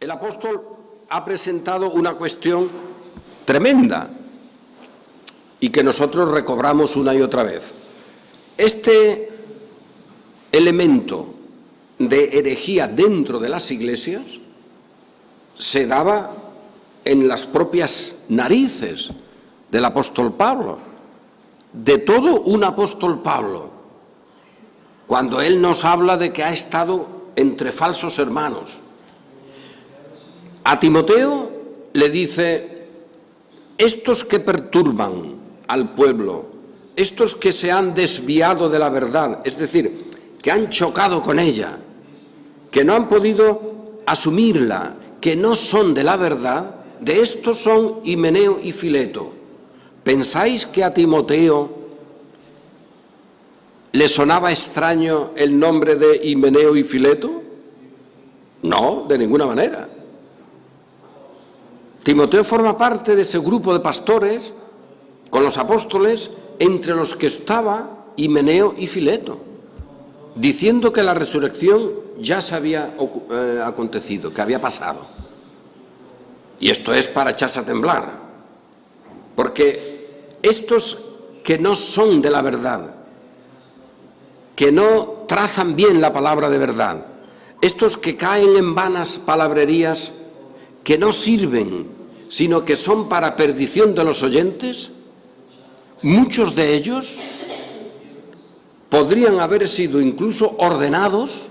El apóstol ha presentado una cuestión tremenda y que nosotros recobramos una y otra vez. Este elemento de herejía dentro de las iglesias se daba en las propias narices del apóstol Pablo, de todo un apóstol Pablo, cuando él nos habla de que ha estado entre falsos hermanos. A Timoteo le dice: estos que perturban al pueblo, estos que se han desviado de la verdad, es decir, que han chocado con ella, que no han podido asumirla, que no son de la verdad, de estos son Himeneo y Fileto. ¿Pensáis que a Timoteo le sonaba extraño el nombre de Himeneo y Fileto? No, de ninguna manera. Timoteo forma parte de ese grupo de pastores con los apóstoles, entre los que estaba Himeneo y Fileto, diciendo que la resurrección ya se había acontecido, que había pasado. Y esto es para echarse a temblar, porque estos que no son de la verdad, que no trazan bien la palabra de verdad, estos que caen en vanas palabrerías que no sirven, sino que son para perdición de los oyentes, muchos de ellos podrían haber sido incluso ordenados,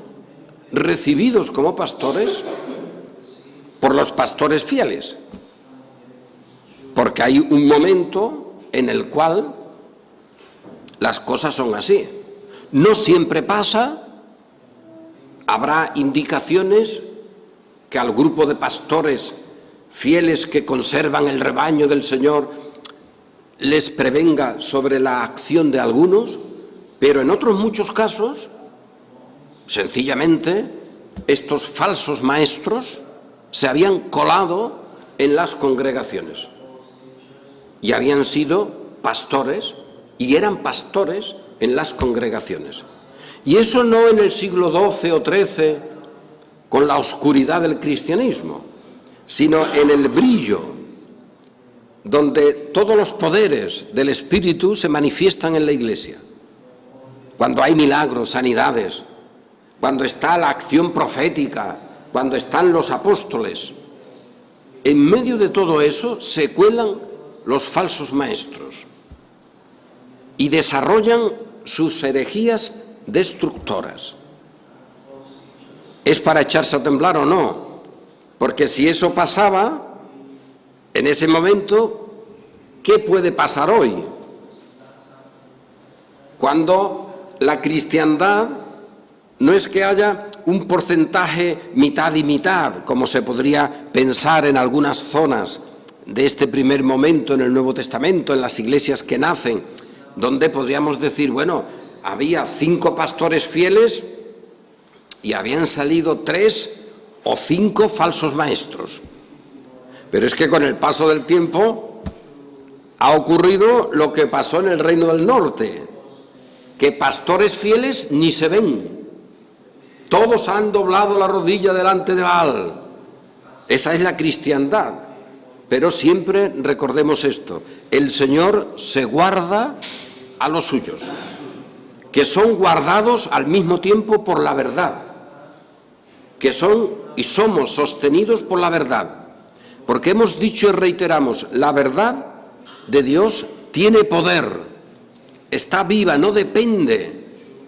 recibidos como pastores por los pastores fieles, porque hay un momento en el cual las cosas son así. No siempre pasa, habrá indicaciones que al grupo de pastores fieles que conservan el rebaño del Señor les prevenga sobre la acción de algunos, pero en otros muchos casos, sencillamente, estos falsos maestros se habían colado en las congregaciones y habían sido pastores y eran pastores en las congregaciones. Y eso no en el siglo XII o XIII, con la oscuridad del cristianismo, sino en el brillo, donde todos los poderes del Espíritu se manifiestan en la Iglesia. Cuando hay milagros, sanidades, cuando está la acción profética, cuando están los apóstoles. En medio de todo eso se cuelan los falsos maestros y desarrollan sus herejías destructoras. ¿Es para echarse a temblar o no? Porque si eso pasaba en ese momento, ¿qué puede pasar hoy? Cuando la cristiandad no es que haya un porcentaje mitad y mitad, como se podría pensar en algunas zonas de este primer momento en el Nuevo Testamento, en las iglesias que nacen, donde podríamos decir, bueno, había 5 pastores fieles y habían salido 3 o 5 falsos maestros. Pero es que con el paso del tiempo ha ocurrido lo que pasó en el Reino del Norte, que pastores fieles ni se ven. Todos han doblado la rodilla delante de Baal. Esa es la cristiandad. Pero siempre recordemos esto: el Señor se guarda a los suyos, que son guardados al mismo tiempo por la verdad, que son y somos sostenidos por la verdad, porque hemos dicho y reiteramos, la verdad de Dios tiene poder, está viva, no depende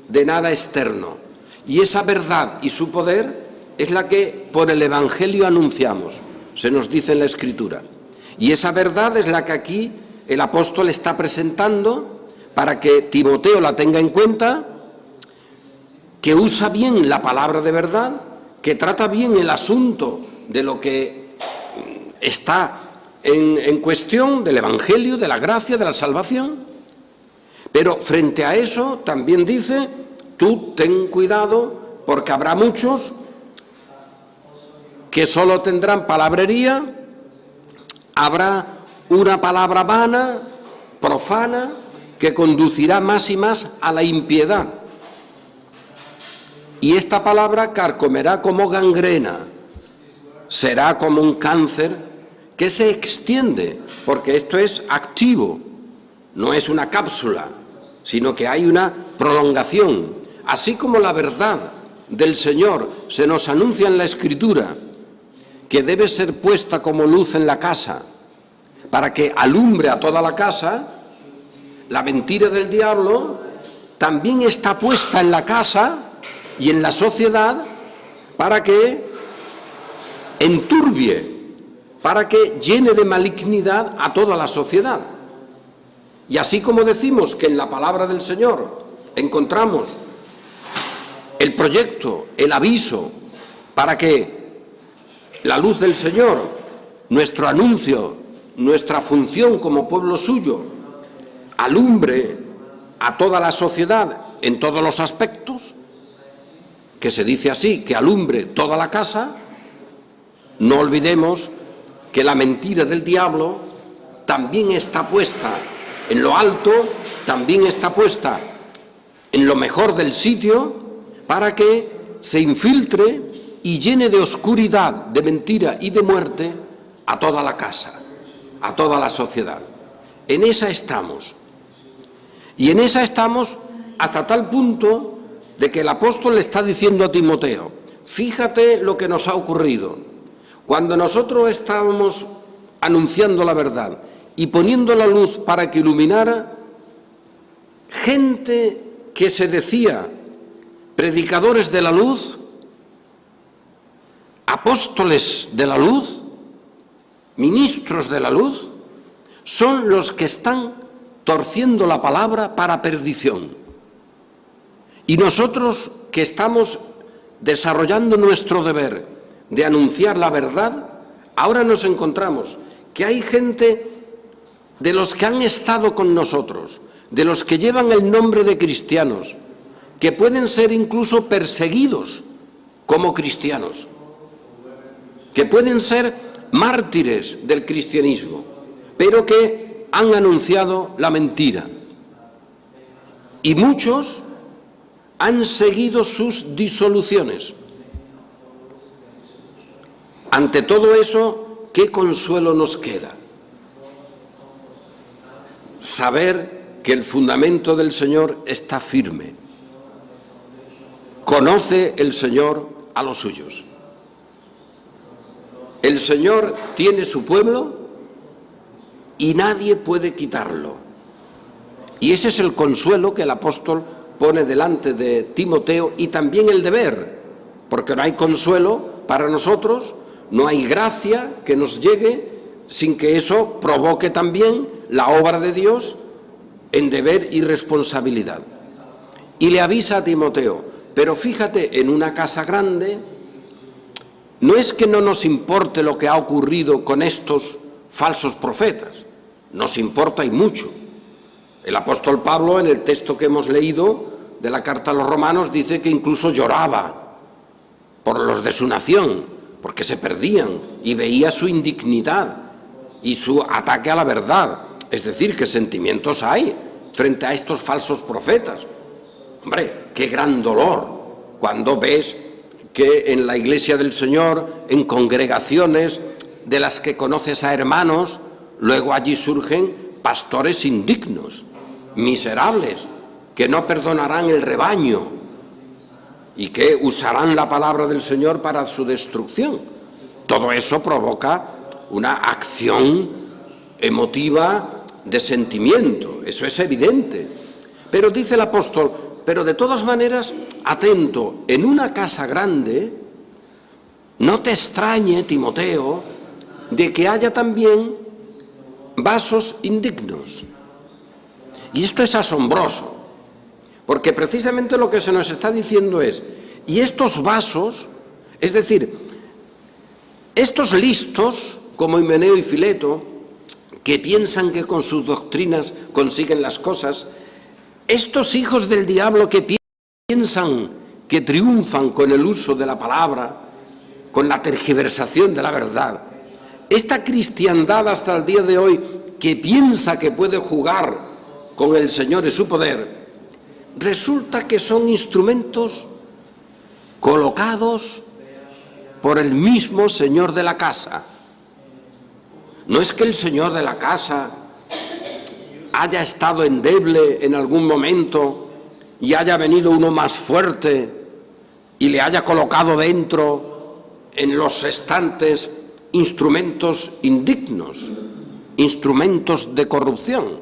de nada externo, y esa verdad y su poder es la que por el Evangelio anunciamos, se nos dice en la Escritura, y esa verdad es la que aquí el apóstol está presentando para que Timoteo la tenga en cuenta, que usa bien la palabra de verdad, que trata bien el asunto de lo que está en cuestión, del Evangelio, de la gracia, de la salvación. Pero frente a eso también dice, tú ten cuidado, porque habrá muchos que solo tendrán palabrería, habrá una palabra vana, profana, que conducirá más y más a la impiedad. Y esta palabra carcomerá como gangrena, será como un cáncer que se extiende, porque esto es activo, no es una cápsula, sino que hay una prolongación. Así como la verdad del Señor se nos anuncia en la Escritura, que debe ser puesta como luz en la casa, para que alumbre a toda la casa, la mentira del diablo también está puesta en la casa y en la sociedad para que enturbie, para que llene de malignidad a toda la sociedad. Y así como decimos que en la palabra del Señor encontramos el proyecto, el aviso, para que la luz del Señor, nuestro anuncio, nuestra función como pueblo suyo, alumbre a toda la sociedad en todos los aspectos, que se dice así, que alumbre toda la casa, no olvidemos que la mentira del diablo también está puesta en lo alto, también está puesta en lo mejor del sitio, para que se infiltre y llene de oscuridad, de mentira y de muerte a toda la casa, a toda la sociedad. En esa estamos. Y en esa estamos hasta tal punto de que el apóstol le está diciendo a Timoteo, fíjate lo que nos ha ocurrido. Cuando nosotros estábamos anunciando la verdad y poniendo la luz para que iluminara, gente que se decía predicadores de la luz, apóstoles de la luz, ministros de la luz, son los que están torciendo la palabra para perdición. Y nosotros que estamos desarrollando nuestro deber de anunciar la verdad, ahora nos encontramos que hay gente de los que han estado con nosotros, de los que llevan el nombre de cristianos, que pueden ser incluso perseguidos como cristianos, que pueden ser mártires del cristianismo, pero que han anunciado la mentira. Y muchos han seguido sus disoluciones. Ante todo eso, ¿qué consuelo nos queda? Saber que el fundamento del Señor está firme. Conoce el Señor a los suyos. El Señor tiene su pueblo y nadie puede quitarlo. Y ese es el consuelo que el apóstol pone delante de Timoteo y también el deber, porque no hay consuelo para nosotros, no hay gracia que nos llegue sin que eso provoque también la obra de Dios en deber y responsabilidad. Y le avisa a Timoteo, pero fíjate, en una casa grande, no es que no nos importe lo que ha ocurrido con estos falsos profetas, nos importa y mucho. El apóstol Pablo, en el texto que hemos leído de la carta a los romanos, dice que incluso lloraba por los de su nación, porque se perdían, y veía su indignidad y su ataque a la verdad. Es decir, ¿qué sentimientos hay frente a estos falsos profetas? Hombre, qué gran dolor cuando ves que en la Iglesia del Señor, en congregaciones de las que conoces a hermanos, luego allí surgen pastores indignos, miserables, que no perdonarán el rebaño y que usarán la palabra del Señor para su destrucción. Todo eso provoca una acción emotiva de sentimiento, eso es evidente. Pero dice el apóstol, pero de todas maneras, atento, en una casa grande, no te extrañe, Timoteo, de que haya también vasos indignos. Y esto es asombroso, porque precisamente lo que se nos está diciendo es, y estos vasos, es decir, estos listos, como Himeneo y Fileto, que piensan que con sus doctrinas consiguen las cosas, estos hijos del diablo que piensan que triunfan con el uso de la palabra, con la tergiversación de la verdad, esta cristiandad hasta el día de hoy que piensa que puede jugar con el Señor y su poder, resulta que son instrumentos colocados por el mismo señor de la casa. No es que el señor de la casa haya estado endeble en algún momento y haya venido uno más fuerte y le haya colocado dentro en los estantes instrumentos indignos, instrumentos de corrupción.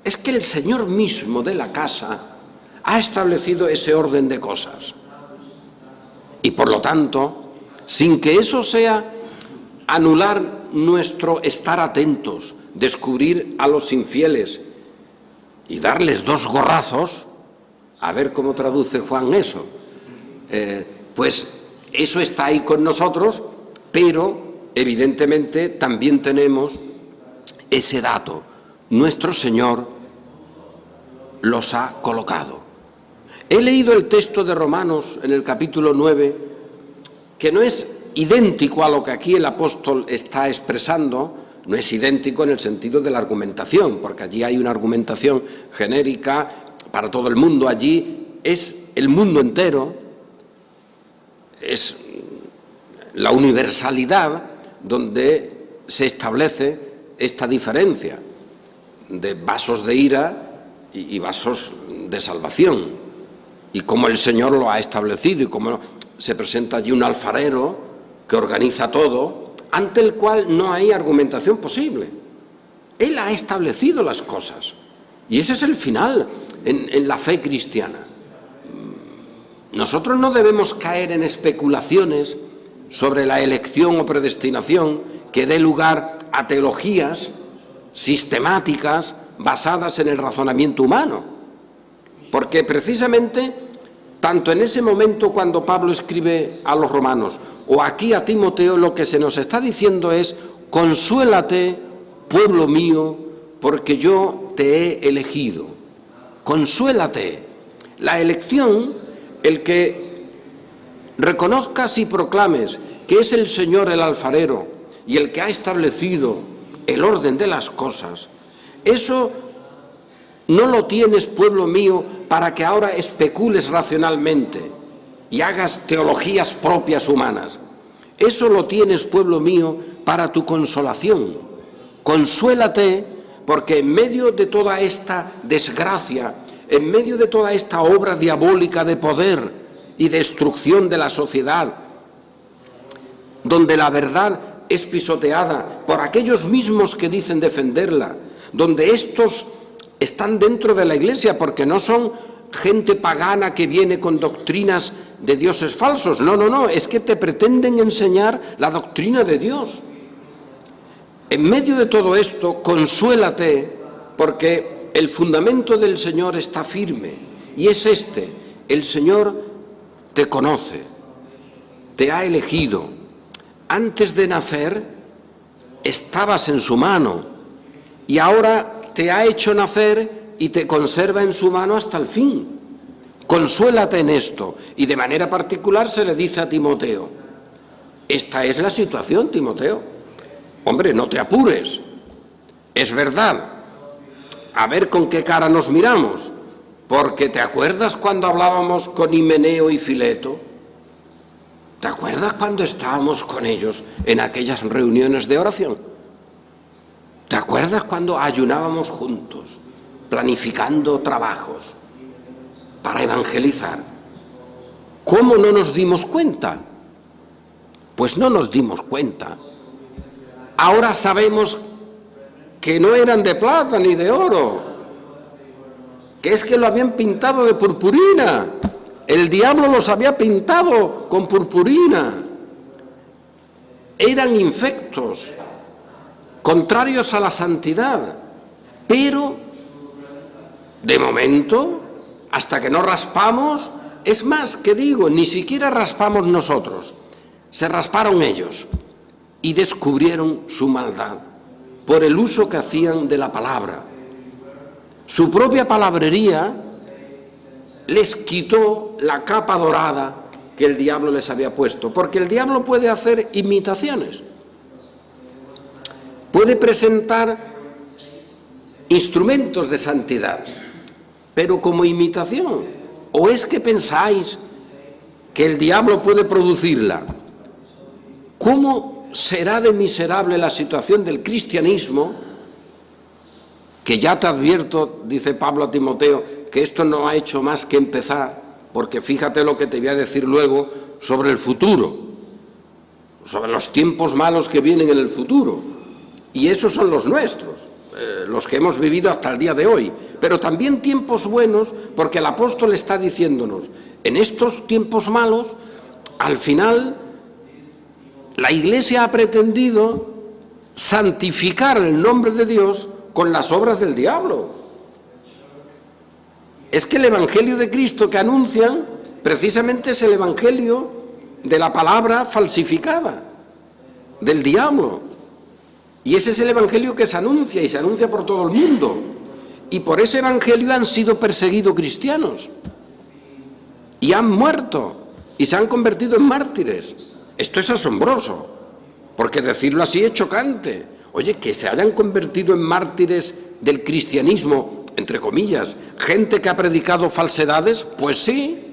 Es que el Señor mismo de la casa ha establecido ese orden de cosas. Y por lo tanto, sin que eso sea anular nuestro estar atentos, descubrir a los infieles y darles 2 gorrazos, a ver cómo traduce Juan eso, pues eso está ahí con nosotros, pero evidentemente también tenemos ese dato. Nuestro Señor los ha colocado. He leído el texto de Romanos en el capítulo 9, que no es idéntico a lo que aquí el apóstol está expresando, no es idéntico en el sentido de la argumentación, porque allí hay una argumentación genérica para todo el mundo, allí es el mundo entero, es la universalidad donde se establece esta diferencia de vasos de ira y vasos de salvación, y cómo el Señor lo ha establecido y cómo se presenta allí un alfarero que organiza todo, ante el cual no hay argumentación posible. Él ha establecido las cosas y ese es el final en la fe cristiana. Nosotros no debemos caer en especulaciones sobre la elección o predestinación que dé lugar a teologías sistemáticas basadas en el razonamiento humano, porque precisamente tanto en ese momento cuando Pablo escribe a los romanos o aquí a Timoteo, lo que se nos está diciendo es: consuélate, pueblo mío, porque yo te he elegido. Consuélate. La elección, el que reconozcas y proclames que es el Señor el alfarero y el que ha establecido el orden de las cosas, eso no lo tienes, pueblo mío, para que ahora especules racionalmente y hagas teologías propias humanas. Eso lo tienes, pueblo mío, para tu consolación. Consuélate, porque en medio de toda esta desgracia, en medio de toda esta obra diabólica de poder y destrucción de la sociedad, donde la verdad es pisoteada por aquellos mismos que dicen defenderla, donde estos están dentro de la Iglesia porque no son gente pagana que viene con doctrinas de dioses falsos. No, es que te pretenden enseñar la doctrina de Dios. En medio de todo esto, consuélate, porque el fundamento del Señor está firme, y es este: el Señor te conoce, te ha elegido. Antes de nacer estabas en su mano, y ahora te ha hecho nacer y te conserva en su mano hasta el fin. Consuélate en esto. Y de manera particular se le dice a Timoteo: esta es la situación, Timoteo. Hombre, no te apures. Es verdad. A ver con qué cara nos miramos. Porque ¿te acuerdas cuando hablábamos con Himeneo y Fileto? ¿Te acuerdas cuando estábamos con ellos en aquellas reuniones de oración? ¿Te acuerdas cuando ayunábamos juntos, planificando trabajos para evangelizar? ¿Cómo no nos dimos cuenta? Pues no nos dimos cuenta. Ahora sabemos que no eran de plata ni de oro, que es que lo habían pintado de purpurina. El diablo los había pintado con purpurina. Eran infectos, contrarios a la santidad, pero de momento, hasta que no raspamos, es más, que digo, ni siquiera raspamos nosotros, se rasparon ellos y descubrieron su maldad por el uso que hacían de la palabra. Su propia palabrería les quitó la capa dorada que el diablo les había puesto, porque el diablo puede hacer imitaciones. Puede presentar instrumentos de santidad, pero como imitación. ¿O es que pensáis que el diablo puede producirla? ¿cómo será de miserable la situación del cristianismo? Que ya te advierto, dice Pablo a Timoteo, que esto no ha hecho más que empezar, porque fíjate lo que te voy a decir luego sobre el futuro, sobre los tiempos malos que vienen en el futuro. Y esos son los nuestros, los que hemos vivido hasta el día de hoy. Pero también tiempos buenos, porque el apóstol está diciéndonos, en estos tiempos malos, al final, la Iglesia ha pretendido santificar el nombre de Dios con las obras del diablo. Es que el Evangelio de Cristo que anuncian, precisamente es el Evangelio de la palabra falsificada, del diablo. Y ese es el Evangelio que se anuncia, y se anuncia por todo el mundo. Y por ese Evangelio han sido perseguidos cristianos. Y han muerto, y se han convertido en mártires. Esto es asombroso, porque decirlo así es chocante. Oye, que se hayan convertido en mártires del cristianismo, entre comillas, gente que ha predicado falsedades, pues sí,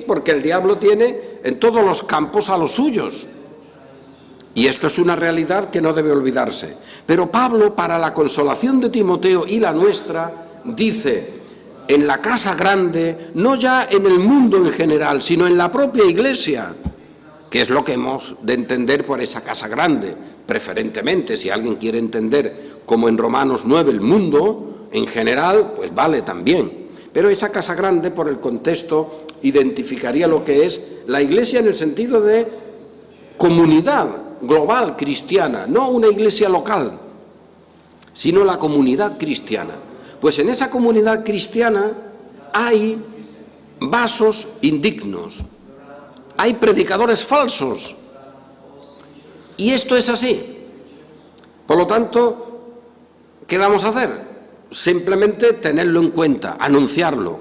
porque el diablo tiene en todos los campos a los suyos. Y esto es una realidad que no debe olvidarse. Pero Pablo, para la consolación de Timoteo y la nuestra, dice, en la casa grande, no ya en el mundo en general, sino en la propia Iglesia, que es lo que hemos de entender por esa casa grande, preferentemente, si alguien quiere entender como en Romanos 9 el mundo en general, pues vale también. Pero esa casa grande, por el contexto, identificaría lo que es la Iglesia en el sentido de comunidad global cristiana, no una iglesia local, sino la comunidad cristiana. Pues en esa comunidad cristiana hay vasos indignos, hay predicadores falsos, y esto es así. Por lo tanto, ¿qué vamos a hacer? Simplemente tenerlo en cuenta, anunciarlo.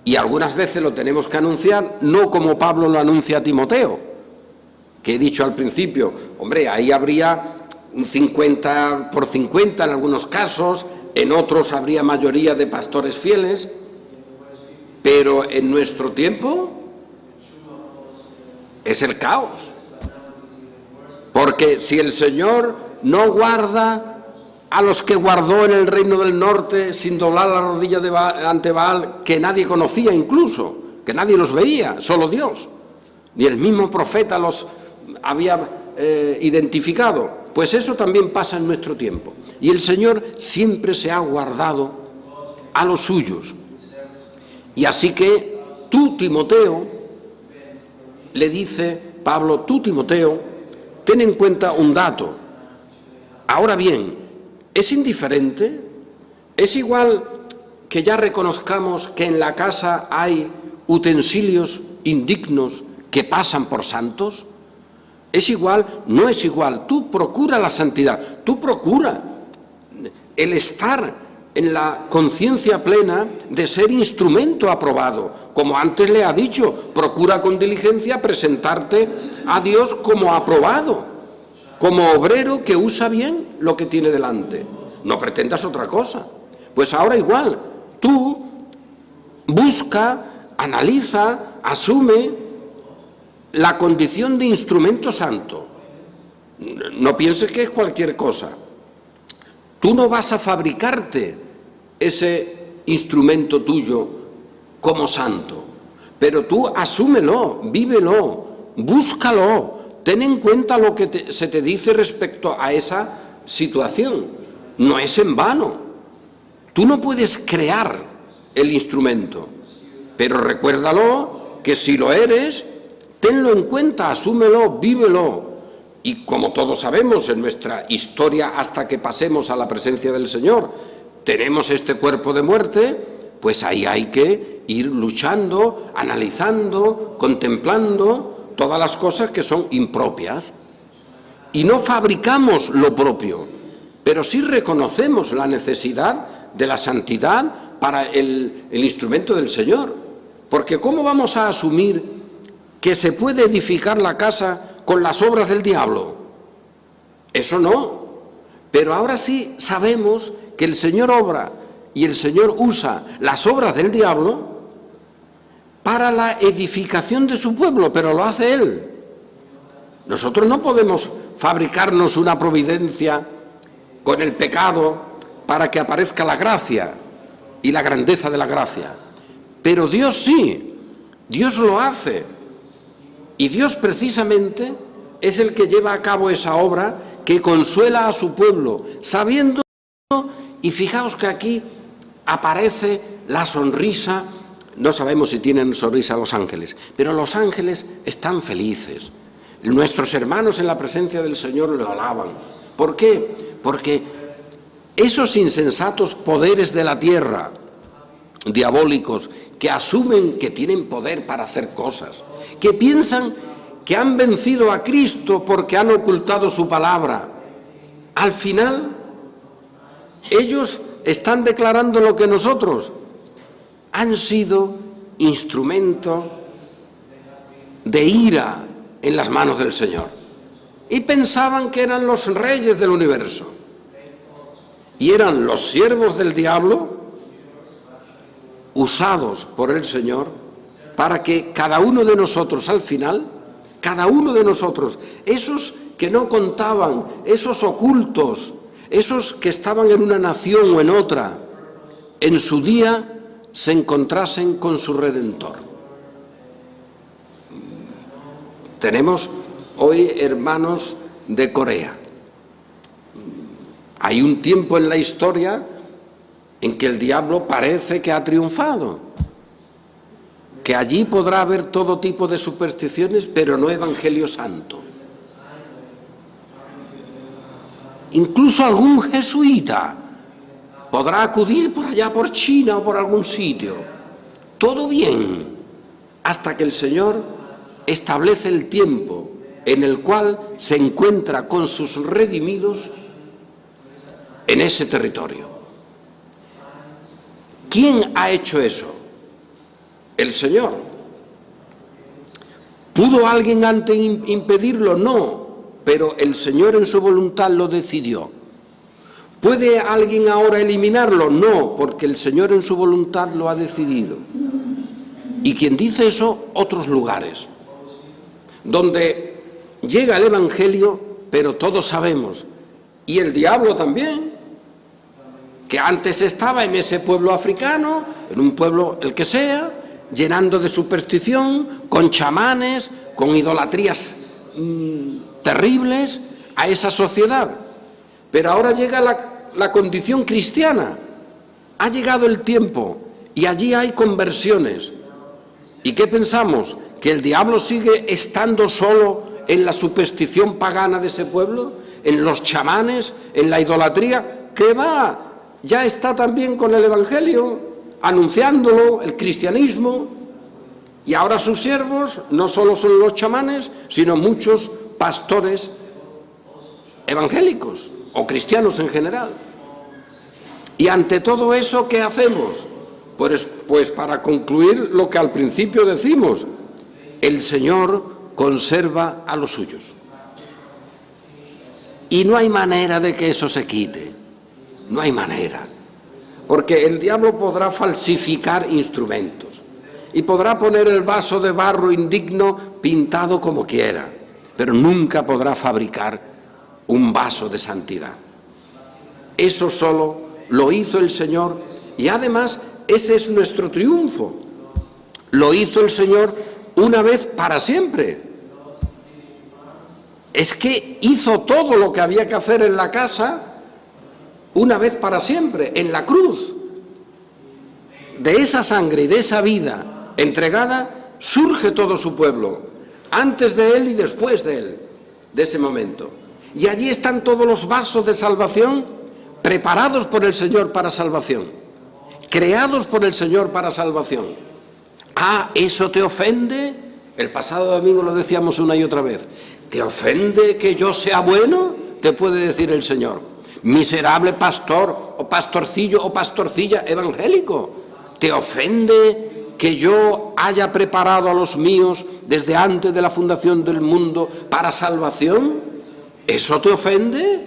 Y algunas veces lo tenemos que anunciar, no como Pablo lo anuncia a Timoteo, que he dicho al principio, hombre, ahí habría un 50 por 50 en algunos casos, en otros habría mayoría de pastores fieles, pero en nuestro tiempo es el caos. Porque si el Señor no guarda a los que guardó en el reino del norte sin doblar la rodilla ante Baal, que nadie conocía incluso, que nadie los veía, solo Dios, ni el mismo profeta los había identificado, pues eso también pasa en nuestro tiempo. Y el Señor siempre se ha guardado a los suyos. Y así que tú, Timoteo, le dice Pablo, tú, Timoteo, ten en cuenta un dato. Ahora bien, ¿es indiferente? ¿Es igual que ya reconozcamos que en la casa hay utensilios indignos que pasan por santos? ¿Es igual? No es igual. Tú procura la santidad, tú procura el estar en la conciencia plena de ser instrumento aprobado. Como antes le ha dicho, procura con diligencia presentarte a Dios como aprobado, como obrero que usa bien lo que tiene delante. No pretendas otra cosa. Pues ahora igual, tú busca, analiza, asume la condición de instrumento santo. No pienses que es cualquier cosa. Tú no vas a fabricarte ese instrumento tuyo como santo, pero tú asúmelo, vívelo, búscalo, ten en cuenta lo que se te dice respecto a esa situación. No es en vano. Tú no puedes crear el instrumento, pero recuérdalo que si lo eres, tenlo en cuenta, asúmelo, vívelo. Y como todos sabemos en nuestra historia hasta que pasemos a la presencia del Señor, tenemos este cuerpo de muerte, pues ahí hay que ir luchando, analizando, contemplando todas las cosas que son impropias. Y no fabricamos lo propio, pero sí reconocemos la necesidad de la santidad para el instrumento del Señor. Porque ¿cómo vamos a asumir que se puede edificar la casa con las obras del diablo? Eso no. Pero ahora sí sabemos que el Señor obra y el Señor usa las obras del diablo para la edificación de su pueblo, pero lo hace Él. Nosotros no podemos fabricarnos una providencia con el pecado para que aparezca la gracia y la grandeza de la gracia. Pero Dios sí, Dios lo hace. Y Dios precisamente es el que lleva a cabo esa obra que consuela a su pueblo, sabiendo, y fijaos que aquí aparece la sonrisa, no sabemos si tienen sonrisa los ángeles, pero los ángeles están felices. Nuestros hermanos en la presencia del Señor lo alaban. ¿Por qué? Porque esos insensatos poderes de la tierra, diabólicos, que asumen que tienen poder para hacer cosas, que piensan que han vencido a Cristo porque han ocultado su palabra, al final ellos están declarando lo que nosotros han sido instrumento de ira en las manos del Señor. Y pensaban que eran los reyes del universo. Y eran los siervos del diablo usados por el Señor para que cada uno de nosotros al final, cada uno de nosotros, esos que no contaban, esos ocultos, esos que estaban en una nación o en otra, en su día se encontrasen con su Redentor. Tenemos hoy hermanos de Corea. Hay un tiempo en la historia en que el diablo parece que ha triunfado, que allí podrá haber todo tipo de supersticiones, pero no evangelio santo. Incluso algún jesuita podrá acudir por allá por China o por algún sitio. Todo bien, hasta que el Señor establece el tiempo en el cual se encuentra con sus redimidos en ese territorio. ¿Quién ha hecho eso? El Señor. ¿Pudo alguien antes impedirlo? No, pero el Señor en su voluntad lo decidió. ¿Puede alguien ahora eliminarlo? No, porque el Señor en su voluntad lo ha decidido. Y quien dice eso, otros lugares, donde llega el Evangelio, pero todos sabemos, y el diablo también, que antes estaba en ese pueblo africano, en un pueblo el que sea, llenando de superstición, con chamanes, con idolatrías terribles a esa sociedad. Pero ahora llega la condición cristiana, ha llegado el tiempo y allí hay conversiones. ¿Y qué pensamos? ¿Que el diablo sigue estando solo en la superstición pagana de ese pueblo? ¿En los chamanes? ¿En la idolatría? ¿Qué va? Ya está también con el Evangelio, anunciándolo, el cristianismo. Y ahora sus siervos no solo son los chamanes, sino muchos pastores evangélicos o cristianos en general. Y ante todo eso, ¿qué hacemos? Pues para concluir lo que al principio decimos, el Señor conserva a los suyos. Y no hay manera de que eso se quite. No hay manera. Porque el diablo podrá falsificar instrumentos y podrá poner el vaso de barro indigno pintado como quiera, pero nunca podrá fabricar un vaso de santidad. Eso solo lo hizo el Señor y además ese es nuestro triunfo. Lo hizo el Señor una vez para siempre. Es que hizo todo lo que había que hacer en la casa una vez para siempre, en la cruz. De esa sangre y de esa vida entregada surge todo su pueblo, antes de él y después de él, de ese momento. Y allí están todos los vasos de salvación preparados por el Señor para salvación, creados por el Señor para salvación. Ah, ¿eso te ofende? El pasado domingo lo decíamos una y otra vez. ¿Te ofende que yo sea bueno? Te puede decir el Señor. Miserable pastor o pastorcillo o pastorcilla evangélico. ¿Te ofende que yo haya preparado a los míos desde antes de la fundación del mundo para salvación? ¿Eso te ofende?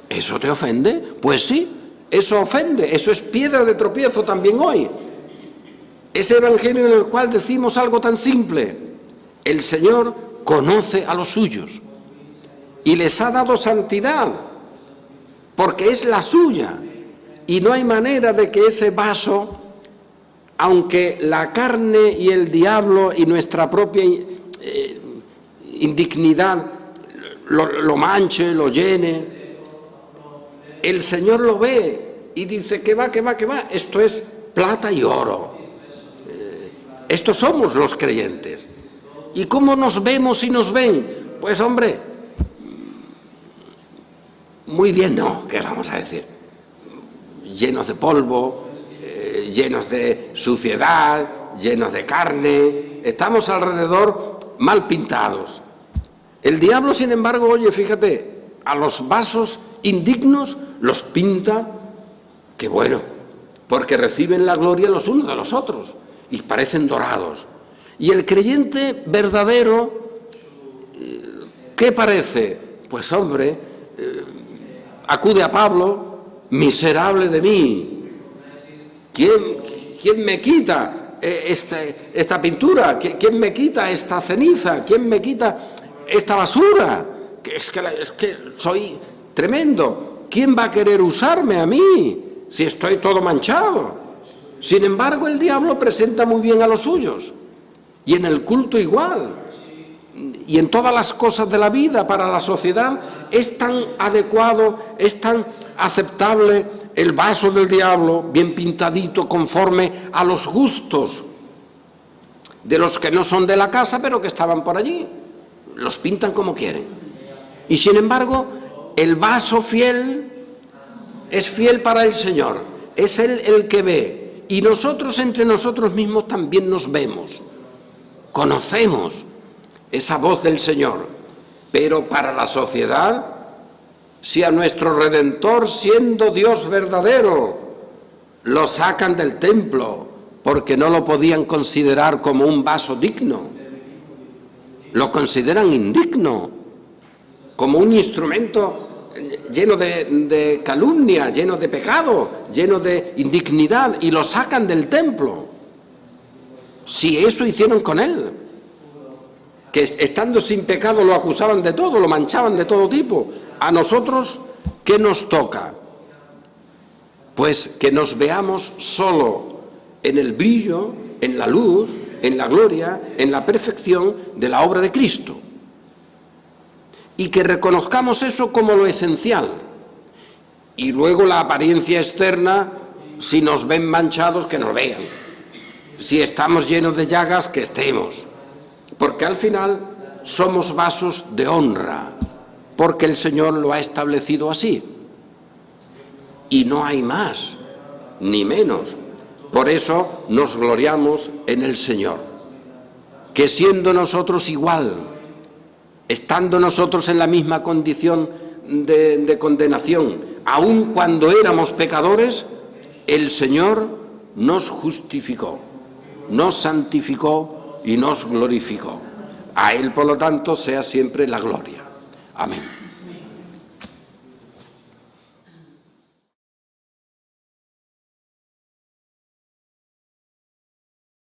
¿Eso te ofende? Pues sí, eso ofende, eso es piedra de tropiezo también hoy. Ese evangelio en el cual decimos algo tan simple. El Señor conoce a los suyos y les ha dado santidad, porque es la suya, y no hay manera de que ese vaso, aunque la carne y el diablo y nuestra propia indignidad lo manche, lo llene, el Señor lo ve y dice que va, esto es plata y oro. Estos somos los creyentes. ¿Y cómo nos vemos y nos ven? Pues hombre, muy bien no, ¿qué vamos a decir? Llenos de polvo, llenos de suciedad, llenos de carne, estamos alrededor mal pintados. El diablo, sin embargo, oye, fíjate, a los vasos indignos los pinta, que bueno, porque reciben la gloria los unos de los otros y parecen dorados. Y el creyente verdadero, ¿qué parece? Pues hombre, acude a Pablo, miserable de mí. ¿Quién me quita esta pintura? ¿Quién me quita esta ceniza? ¿Quién me quita esta basura? Es que soy tremendo. ¿Quién va a querer usarme a mí si estoy todo manchado? Sin embargo, el diablo presenta muy bien a los suyos. Y en el culto igual. Y en todas las cosas de la vida para la sociedad es tan adecuado, es tan aceptable el vaso del diablo, bien pintadito, conforme a los gustos de los que no son de la casa, pero que estaban por allí. Los pintan como quieren. Y sin embargo, el vaso fiel es fiel para el Señor. Es Él el que ve. Y nosotros entre nosotros mismos también nos vemos. Conocemos esa voz del Señor. Pero para la sociedad, si a nuestro Redentor, siendo Dios verdadero, lo sacan del templo porque no lo podían considerar como un vaso digno, lo consideran indigno, como un instrumento lleno de calumnia, lleno de pecado, lleno de indignidad, y lo sacan del templo. Si eso hicieron con él, que estando sin pecado lo acusaban de todo, lo manchaban de todo tipo, a nosotros, ¿qué nos toca? Pues que nos veamos solo en el brillo, en la luz, en la gloria, en la perfección de la obra de Cristo. Y que reconozcamos eso como lo esencial. Y luego la apariencia externa, si nos ven manchados, que nos vean. Si estamos llenos de llagas, que estemos. Porque al final somos vasos de honra, porque el Señor lo ha establecido así. Y no hay más, ni menos. Por eso nos gloriamos en el Señor. Que siendo nosotros igual, estando nosotros en la misma condición de condenación, aun cuando éramos pecadores, el Señor nos justificó, nos santificó y nos glorificó. A Él, por lo tanto, sea siempre la gloria. Amén.